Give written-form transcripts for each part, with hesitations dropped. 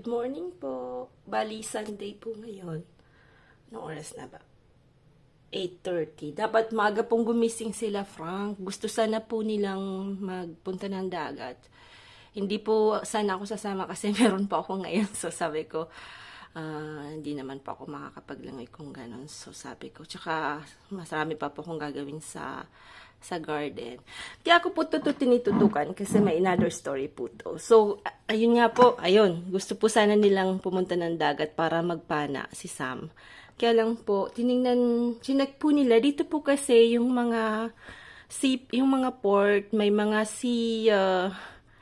Good morning po. Bali, Sunday po ngayon. Anong oras na ba? 8:30. Dapat maaga pong gumising sila, Frank. Gusto sana po nilang magpunta ng dagat. Hindi po sana ako sasama kasi meron pa ako ngayon. So sabi ko, hindi naman po ako makakapaglangoy kung ganon. So sabi ko, tsaka marami pa po akong gagawin sa garden. Kaya ako po ito tinitutukan kasi may another story po to. So, ayun nga po, ayun, gusto po sana nilang pumunta ng dagat para magpana si Sam. Kaya lang po, chinek po nila, dito po kasi yung mga yung mga port, may mga sea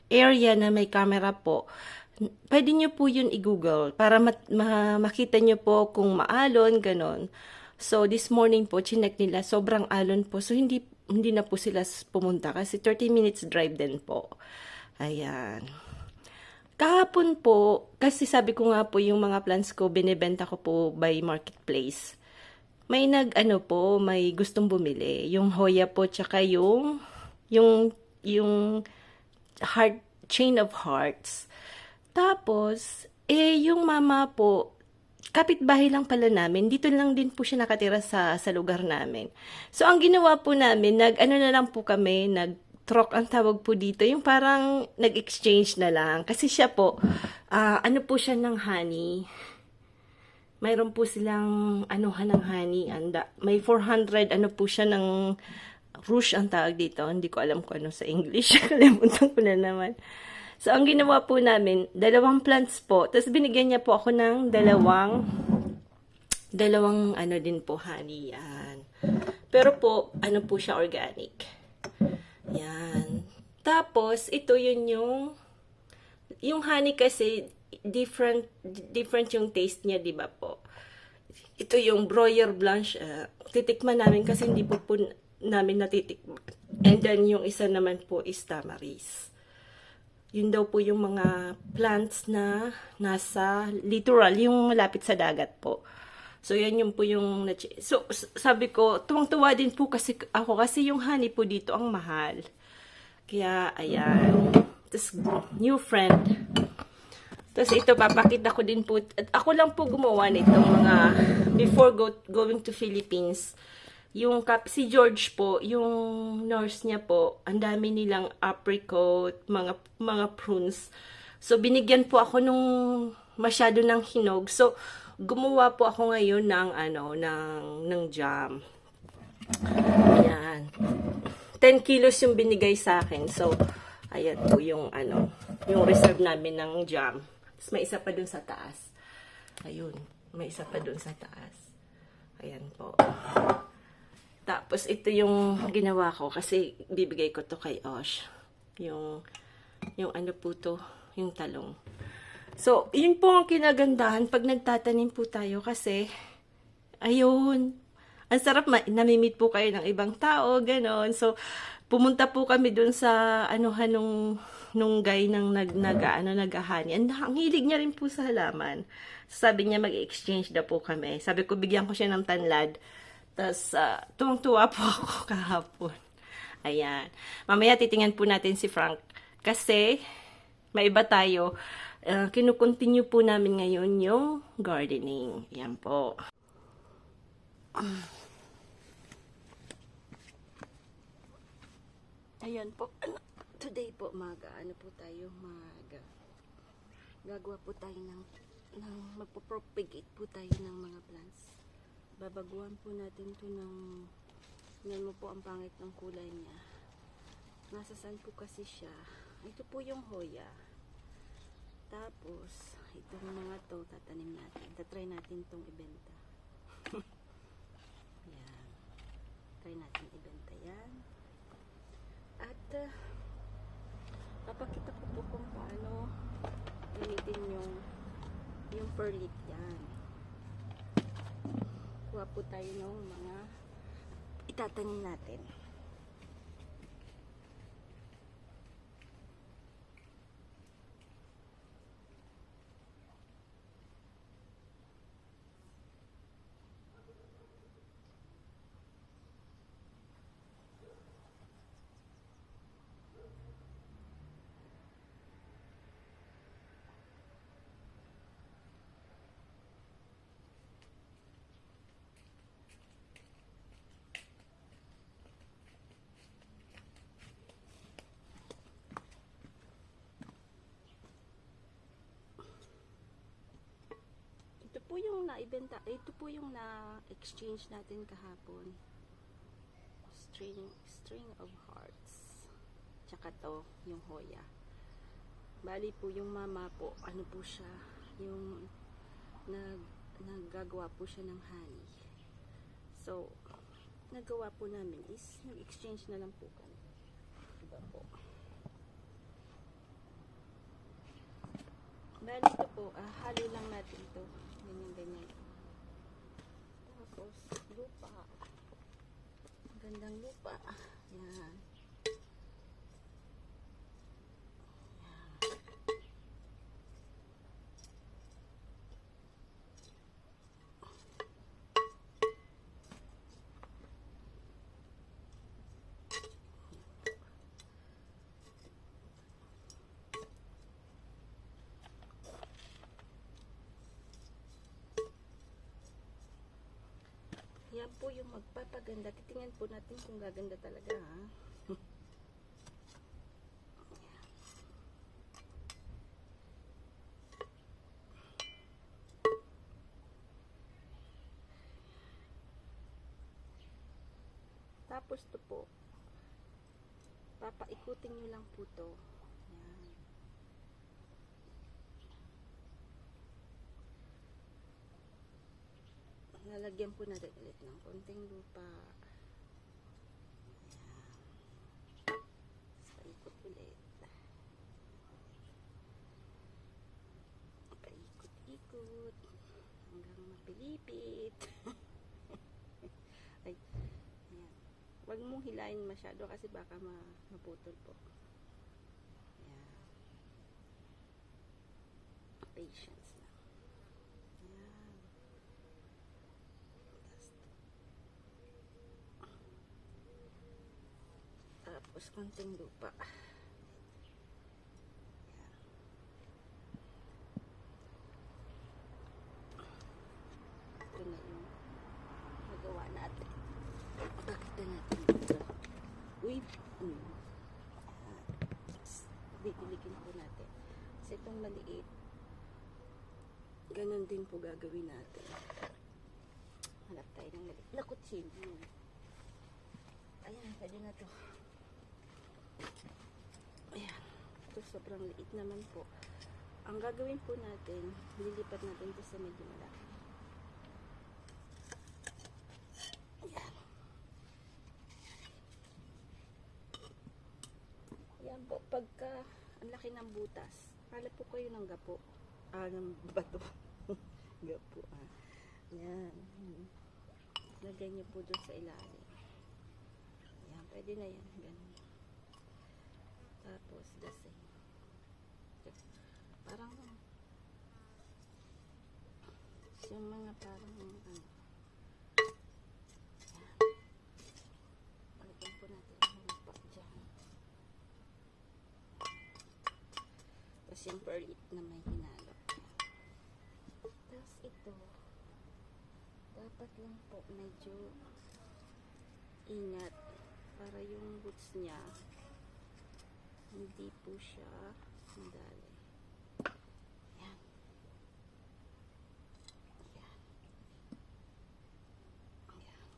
area na may camera po. Pwede nyo po yun i-google para makita nyo po kung maalon, ganon. So, this morning po, chinek nila, sobrang alon po. So, hindi na po sila pumunta kasi 30 minutes drive din po. Ayan. Kahapon po, kasi sabi ko nga po yung mga plants ko, binibenta ko po by marketplace. May may gustong bumili. Yung Hoya po, tsaka yung heart, chain of hearts. Tapos, yung mama po, kapitbahay lang pala namin. Dito lang din po siya nakatira sa lugar namin. So, ang ginawa po namin, na lang po kami, nag-trok ang tawag po dito. Yung parang nag-exchange na lang. Kasi siya po, po siya ng honey. Mayroon po silang anuhan ng honey. May 400, po siya ng ruche ang tawag dito. Hindi ko alam kung ano sa English. Kalimutan ko na naman. So, ang ginawa po namin, 2 plants po. Tapos, binigyan niya po ako ng dalawang din po, honey. Yan. Pero po, po siya, organic. Yan. Tapos, ito yun yung honey kasi, different yung taste niya, di ba po? Ito yung Broyer Blanche. Titikman namin kasi hindi po namin natitikman. And then, yung isa naman po is Tamaris. Yun daw po yung mga plants na nasa littoral, yung malapit sa dagat po. So, yan yung po yung... So, sabi ko, tuwang-tuwa din po kasi yung honey po dito ang mahal. Kaya, ayan. Tapos, new friend. Tapos, ito, papakita ko din po. At ako lang po gumawa nitong mga... Before going to Philippines, si George po, yung nurse niya po, ang dami nilang apricot, mga prunes. So, binigyan po ako nung masyado ng hinog. So, gumawa po ako ngayon ng jam. Ayan. 10 kilos yung binigay sa akin. So, ayan po yung reserve namin ng jam. Tapos, may isa pa dun sa taas. Ayun. May isa pa dun sa taas. Ayan po. Tapos, ito yung ginawa ko kasi bibigay ko to kay Osh. Yung po to, yung talong. So, yun po ang kinagandahan pag nagtatanim po tayo kasi, ayun, ang sarap namimit po kayo ng ibang tao, ganon. So, pumunta po kami dun sa, nung guy nang naghahani. Ang hilig niya rin po sa halaman. Sabi niya mag-exchange na po kami. Sabi ko, bigyan ko siya ng tanlad. Tapos, tuwang-tuwa po ako kahapon. Ayan. Mamaya titingnan po natin si Frank. Kasi, may iba tayo. Kinukontinue po namin ngayon yung gardening. Ayan po. Ayan po. Today po, gagawa po tayo magpo-propagate po tayo ng mga plants. Babaguhan po natin ito tingnan mo po ang pangit ng kulay niya. Nasa saan po kasi siya? Ito po yung Hoya. Tapos, itong mga to, tatanim natin. Tatry natin itong ibenta. Yan. Try natin ibenta yan. At, papakita ko po kung paano gamitin yung perlit yan. Kuha po tayo ng mga itatanim natin. po yung naibenta, ito po yung na-exchange natin kahapon. String of hearts. Tsaka to, yung Hoya. Bali po yung mama po, ano po siya, yung naggagawa po siya ng honey. So, nagawa po namin is, nag-exchange na lang po kami. Diba po? Bali ito po, halo lang natin ito. Ganyan. Tapos, lupa. Gandang lupa. Yan. Yan po yung magpapaganda. Titingnan po natin kung gaganda talaga, ha. Tapos to po, papaikutin nyo lang po to. Yan. Lalagyan po natin ulit ng konting lupa. Ayan. Paikot ulit. Paikot-ikot hanggang mapilipit. Ay, ayan. Huwag mong hilain masyado kasi baka maputol po. Ayan. Patience lang. Ayan. Tapos konting lupa. Ito na yung nagawa natin. Pakita natin ito. Uy! Dikilikin po natin. Kasi itong maliit, ganun din po gagawin natin. Hanap tayo ng maliit na kutsilyo. Ayan, pwede na to. Ayan. Ito sobrang liit naman po. Ang gagawin po natin, lilipat natin ito sa medyo malaki. Ayan. Ayan po, pagka ang laki ng butas, kala po kayo ng gapo. Ng bato. Gapo, Ayan. Lagay niyo po doon sa ilalim. Ayan, pwede na yan. Ganun. Tapos, the same. Parang, yung mga parang, Ayan. Palagyan po natin ang lupa dyan. Tapos yung pearl na may hinalo. Tapos ito, dapat lang po medyo ingat para yung roots niya hindi po siya madali. Yan. Yan. Yan.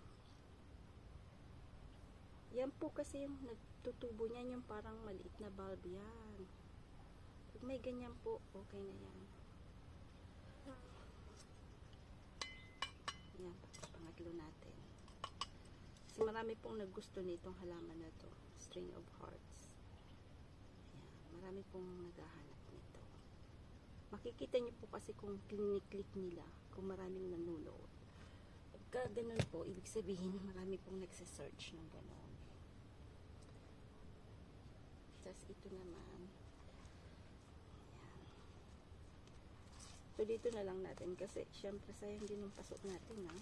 Yan po kasi yung nagtutubo niyan, yung parang maliit na bulb yan. Pag may ganyan po, okay na yan. Yan, pangatlo natin. Kasi marami pong naggusto nitong halaman na to, string of hearts. Yan, marami pong naghahanap nito. Makikita niyo po kasi kung click nila, kung maraming nanonood. Pagka ganun po, ibig sabihin marami pong nagsa-search ng ganun. Tapos ito naman, so, dito na lang natin kasi syempre sayang din yung pasok natin, ha.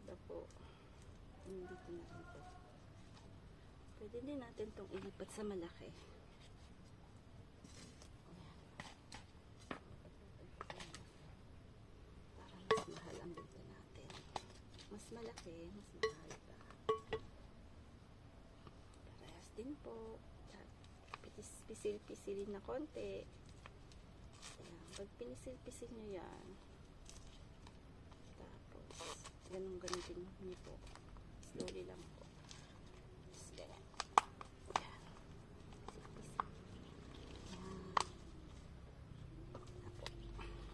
Diba po? Dito na rin to. Pwede din natin tong ilipat sa malaki. Ayan. Para mas mahal ang benta natin. Mas malaki, mas mahal pa. Parehas din po. Pisil-pisilin na konti. Ayan. Pag pinisil-pisil nyo yan, tapos, ganun-ganun nyo po. Slowly lang po. Tapos, ganyan. Yan. Pisil-pisil. Yan. Na po.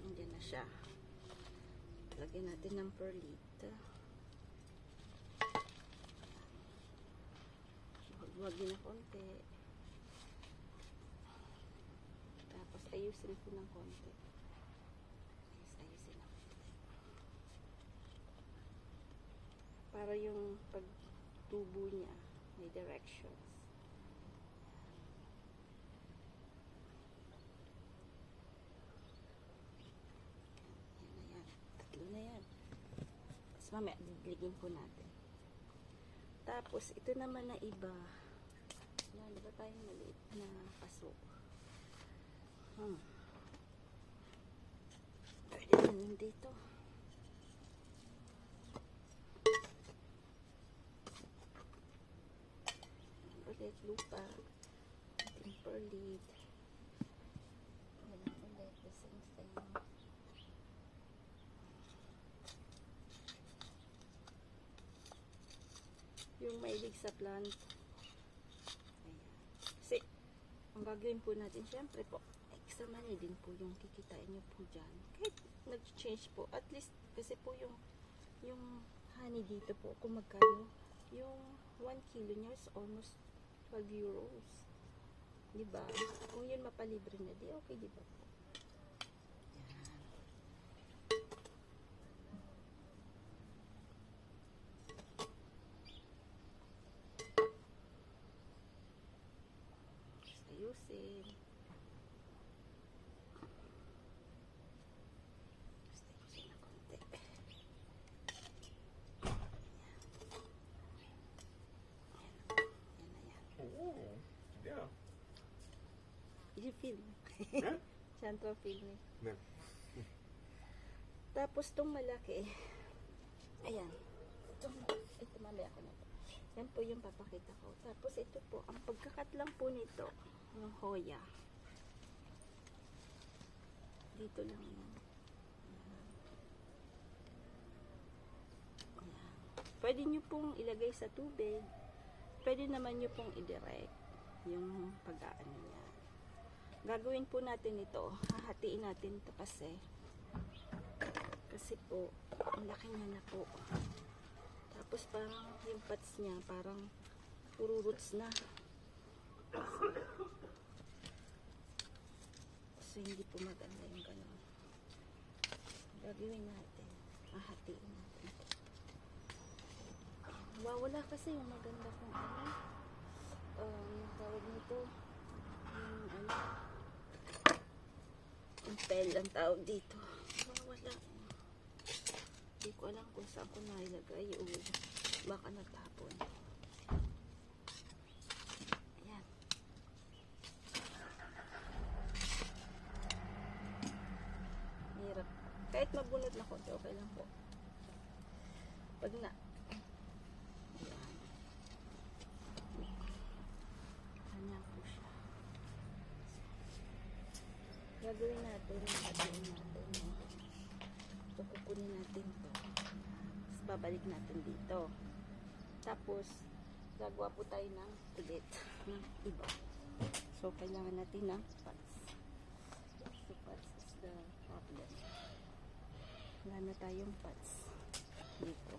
Nandiyan na siya. Lagyan natin ng perlita. Huwag na konti. Tapos ayusin ko ng konti. Ayusin na konti. Para yung pagtubo niya may directions. Yan na yan. Tatlo na yan. Tapos mamaya ligin po natin. Tapos ito naman na iba. Yan, diba tayong maliit na paso? Pwede na yun dito. Ulit lupa. Timper lead. Yan ulit. The same thing. Yung mahilig sa plant. Kasi, ang gagawin po natin, syempre po, extra money din po yung kikitain nyo po dyan. Kahit nag-change po, at least, kasi po yung honey dito po, kung magkano, yung 1 kilo niya is almost 12 euros. Diba? Kung yun mapalibre na, di okay, diba po? Ayusin. Basta ayusin na konti. Yan na yan. Oh, yeah. You film. Yeah? Central filming. Yeah. Tapos itong malaki, ayan. Ito mamaya ko na po. Yan po yung papakita ko. Tapos ito po, ang pagkakat lang po nito, ng hoya. Dito lang yan. Ayan. Pwede nyo pong ilagay sa tubig. Pwede naman nyo pong i-direct yung pag-aano niya. Gagawin po natin ito. Hahatiin natin ito kasi po, ang laki niya na po. Tapos parang yung pots niya, parang puro roots na. So, hindi po maganda yung gano'n. Gagawin natin. Hahatiin natin. Wala kasi yung maganda kung ano. Tawag nito. Yung ano. Yung pel ang tawag dito. Wala. Hindi ko alam kung saan ko nailagay o baka natapon. Ayan. Hirap. Kahit mabunot na konti, okay lang po. Pag na. Ayan. Ganyan po siya. Gagawin natin. So, kukunin natin to. Tapos, babalik natin dito. Tapos, gagawa po tayo ng ulit ng iba. So, kailangan natin ng pads. So, pads is the problem. Wala na tayong pads dito.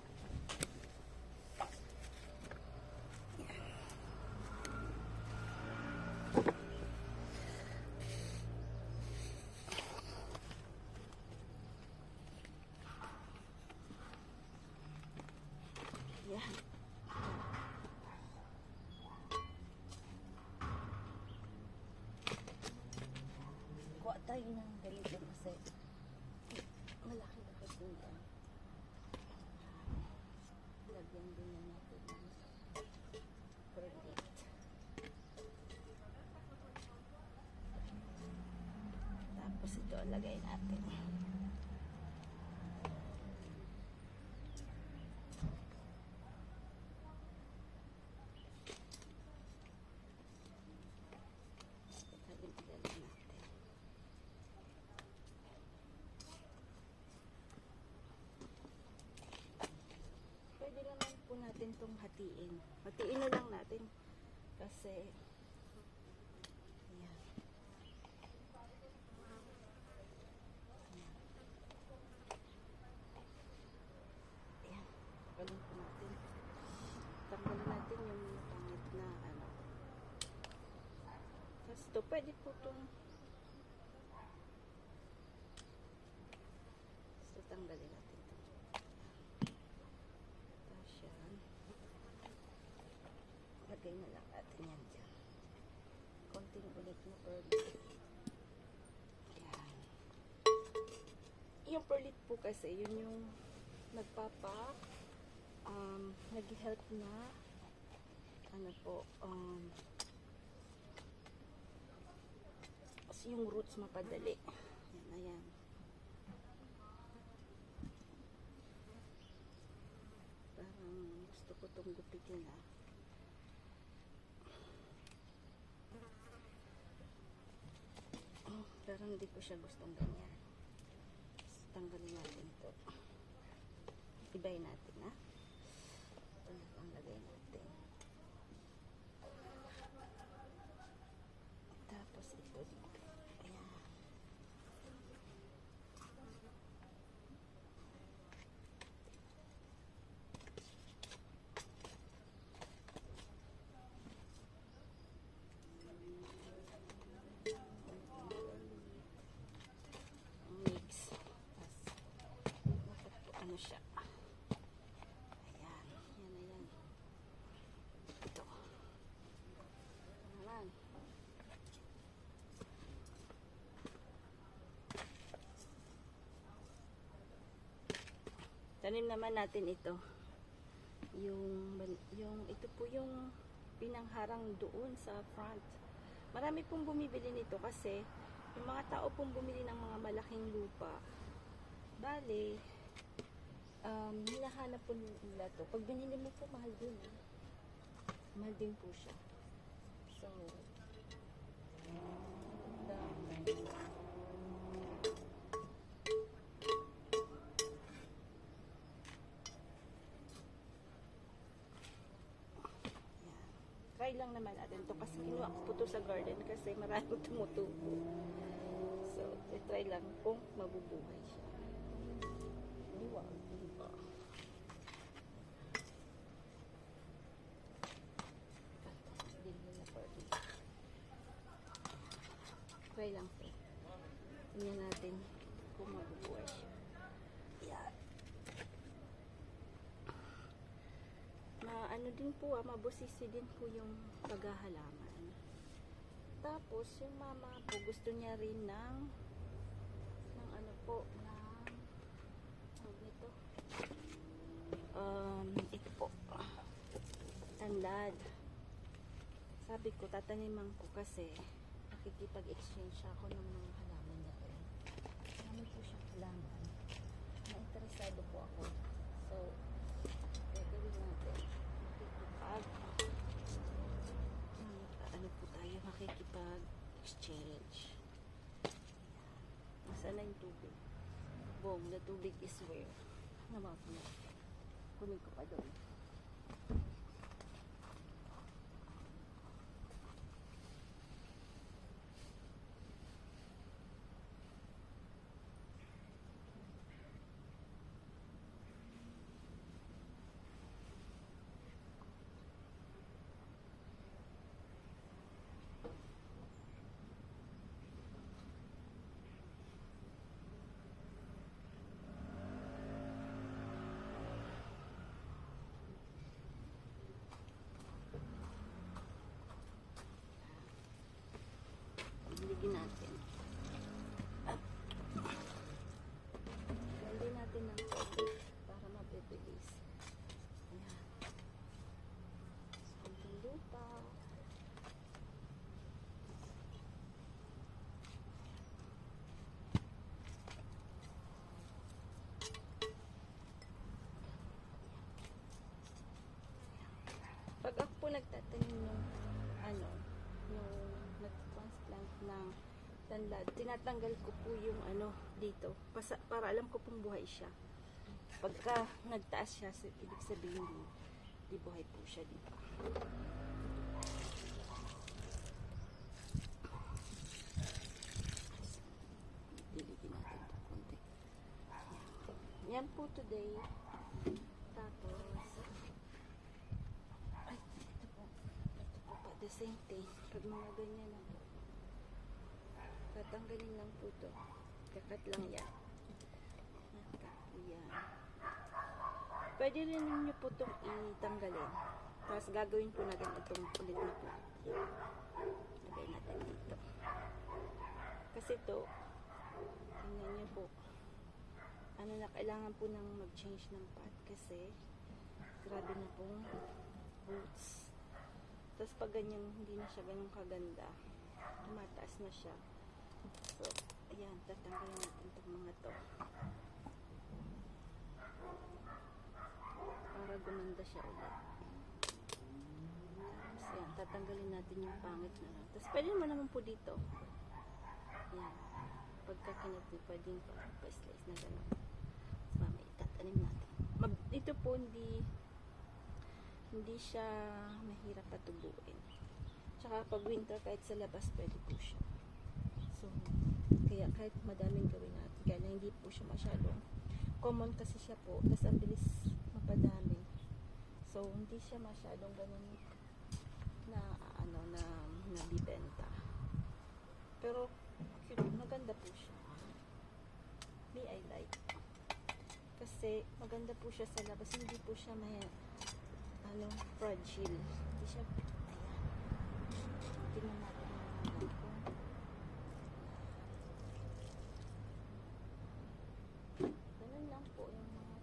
Yan. Kuha tayo ng ganito kasi malaki-laki po yan. Lagyan din na natin ng perlit. Tapos ito lagay natin. po natin tong hatiin. Hatiin na lang natin. Kasi, ayan. Ayan. Ayan. Tanggalin po natin. Tanggalin natin yung pangit na ano. Tapos ito, pwede po itong tanggalin natin ito. Tapos yan. Lagay na lang natin yan dyan. Konting ulit na perlit. Yan. Yung perlit po kasi, yun yung nag-help na ano po, yung roots mapadali. Yan, ayan. Parang gusto ko itong gupitin na. Parang hindi ko siya gustong ganyan. So, tanggalin natin ito. Ibay natin, ha? Ito na ang lagay natin. Tapos ito dito. Ayan. Mix. Tapos, ano siya? Ayan. Yan na yan. Ito. Ayan. Tanim naman natin ito. Yung ito po yung pinangharang doon sa front. Marami pong bumibili nito kasi yung mga tao pong bumili ng mga malaking lupa. Bale, hinahanap po nila to. Pag binili mo po, mahal din. Mahal din po siya. So, try lang naman natin to kasi kinuha ko po to sa garden kasi maraming tumutubo. So, try lang kung mabubuhay siya. Wow, diba? Try lang po. Tingnan natin kung mabubuhay siya. Yan. Ano din po, mabusisi din po yung paghahalaman. Tapos, yung mama po, gusto niya rin ng ano po, ito. Ito po. Tanlad. Sabi ko, tataniman ko kasi nakikipag-exchange ako ng mga halaman niya rin. Marami po siyang halaman. Na-interesado po ako. So, gagawin natin. Ano po tayo, makikipag-exchange. Nasaan na yung tubig? Boom, the tubig is where? Ano ba po na? Kunin ko pa doon. Iligin natin. Lagyan natin ng tubig para mabibilis. Ayan. Konting lupa. Pag ako po nagtatanim ng yung nag-transplant ng tanlad, tinatanggal ko po yung dito para alam ko pong buhay siya. Pagka nagtaas siya, ibig sabihin Di buhay po siya, di ba? Diligin natin ito konti. Yan po today. Tapos, ay, ito po pa, the same thing. Pag mga ganyan na po, tatanggalin lang po ito. Kakat lang yan. Nakat po yan. Pwede rin nyo po itong itanggalin. Tapos gagawin po natin itong ulit na plug. Lagay natin dito. Kasi ito, tingnan nyo po. Ano na, kailangan po nang mag-change ng pad kasi grabe na pong roots. Tapos pag ganyan, hindi na siya ganun kaganda. Tumataas na siya. So, ayan, tatanggalin natin itong mga to. Para gumanda siya ulit. Tapos yan, tatanggalin natin yung pangit na lang. Tapos pwede mo naman po dito. Yan. Pagka kinagin, pwedeng pa-slice na gano'n. So, mamaya itatanim natin. Ito po hindi siya mahirap patubuin. Tsaka pag winter, kahit sa labas, pwede po siya. So, kaya kahit madaming gawin natin, kaya na hindi po siya masyadong common kasi siya po. Tapos ang bilis mapadami. So, hindi siya masyadong ganun na nabibenta. Pero, maganda po siya. Me, I like. Kasi, maganda po siya sa labas. Hindi po siya fragile. Hindi siya, ayan. Tingnan natin naman kung ganun lang po yung mga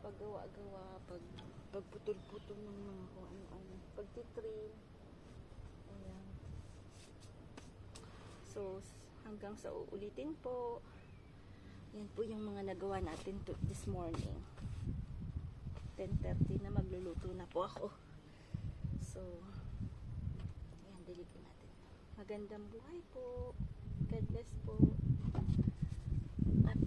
paggawa-gawa, pagputol-putol ng mga kung ano-ano. Pagtitrim. Ayan. So, hanggang sa uulitin po. Yan po yung mga nagawa natin this morning. 10:30 na, magluluto na po ako. So, ayan, diligin natin. Magandang buhay po. God bless po. At